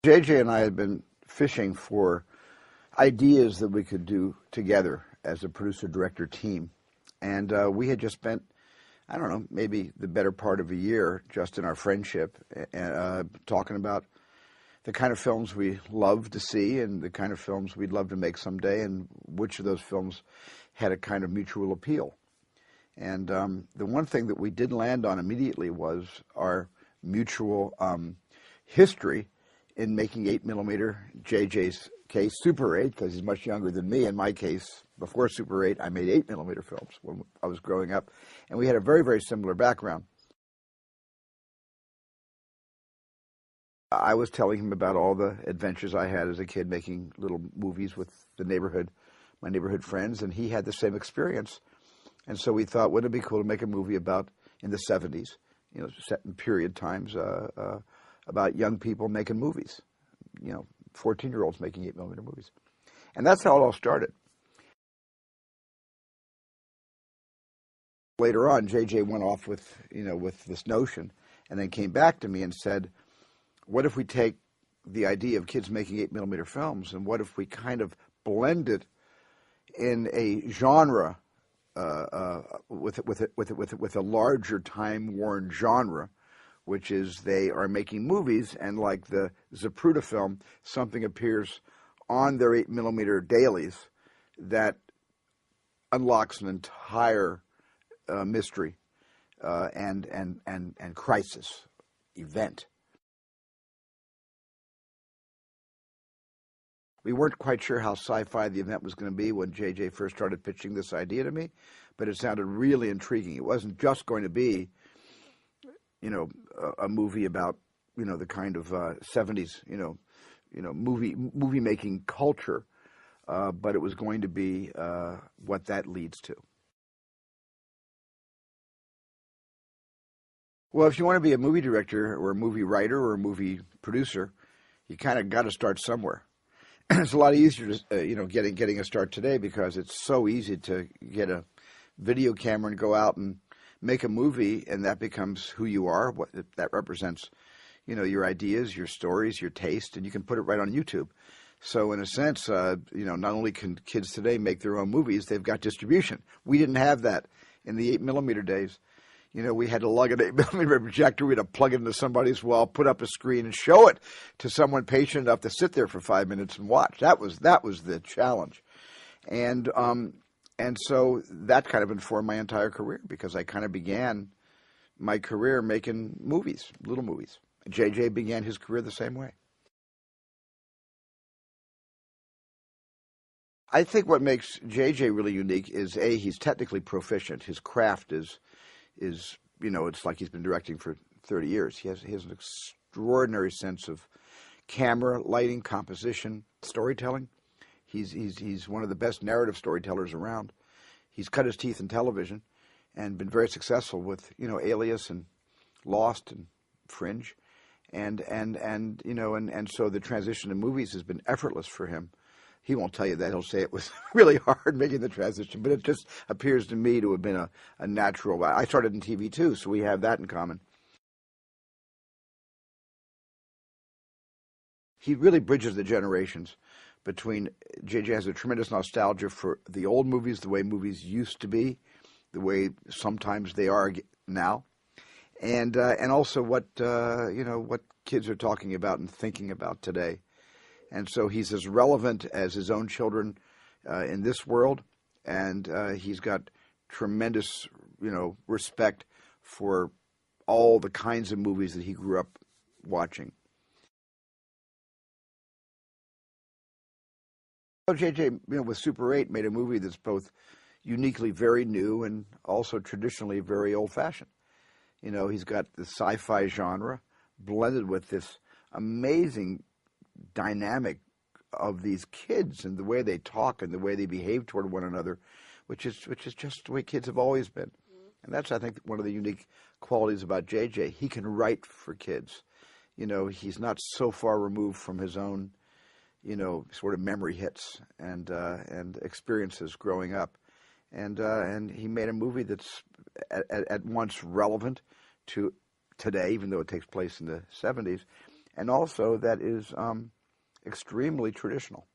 JJ and I had been fishing for ideas that we could do together as a producer-director team. And we had just spent, I don't know, maybe the better part of a year just in our friendship talking about the kind of films we love to see and the kind of films we'd love to make someday and which of those films had a kind of mutual appeal. And the one thing that we did land on immediately was our mutual history in making 8mm, JJ's case, Super 8, because he's much younger than me. In my case, before Super 8, I made 8mm films when I was growing up. And we had a very, very similar background. I was telling him about all the adventures I had as a kid making little movies with the neighborhood, my neighborhood friends, and he had the same experience. And so we thought, wouldn't it be cool to make a movie about, in the 70s, you know, set in period times, about young people making movies, you know, 14-year-olds making 8mm movies. And that's how it all started. Later on, JJ went off with, you know, with this notion and then came back to me and said, what if we take the idea of kids making 8mm films and what if we kind of blend it in a genre with a larger time-worn genre, which is they are making movies, and like the Zapruder film, something appears on their 8mm dailies that unlocks an entire mystery and crisis event. We weren't quite sure how sci-fi the event was going to be when JJ first started pitching this idea to me, but it sounded really intriguing. It wasn't just going to be, you know, a movie about, you know, the kind of 70s, movie making culture, but it was going to be what that leads to. Well, if you want to be a movie director or a movie writer or a movie producer, you kind of got to start somewhere. It's a lot easier to, getting a start today because it's so easy to get a video camera and go out and make a movie, and that becomes who you are. What that represents, you know, your ideas, your stories, your taste, and you can put it right on YouTube. So in a sense, not only can kids today make their own movies, they've got distribution. We didn't have that in the 8mm days. You know, we had to lug an 8mm projector, we had to plug it into somebody's wall, put up a screen, and show it to someone patient enough to sit there for 5 minutes and watch. That was the challenge. And so that kind of informed my entire career because I kind of began my career making movies, little movies. JJ began his career the same way. I think what makes JJ really unique is, A, he's technically proficient. His craft is it's like he's been directing for 30 years. He has an extraordinary sense of camera, lighting, composition, storytelling. He's one of the best narrative storytellers around. He's cut his teeth in television and been very successful with, you know, Alias and Lost and Fringe. And so the transition to movies has been effortless for him. He won't tell you that. He'll say it was really hard making the transition, but it just appears to me to have been a natural. I started in TV too, so we have that in common. He really bridges the generations between, JJ has a tremendous nostalgia for the old movies, the way movies used to be, the way sometimes they are now, and also what kids are talking about and thinking about today. And so he's as relevant as his own children in this world, and he's got tremendous, respect for all the kinds of movies that he grew up watching. JJ, with Super 8, made a movie that's both uniquely very new and also traditionally very old-fashioned. You know, he's got the sci-fi genre blended with this amazing dynamic of these kids and the way they talk and the way they behave toward one another, which is just the way kids have always been. And that's, I think, one of the unique qualities about JJ. He can write for kids. You know, he's not so far removed from his own, sort of memory hits and experiences growing up. And he made a movie that's at once relevant to today, even though it takes place in the 70s, and also that is extremely traditional.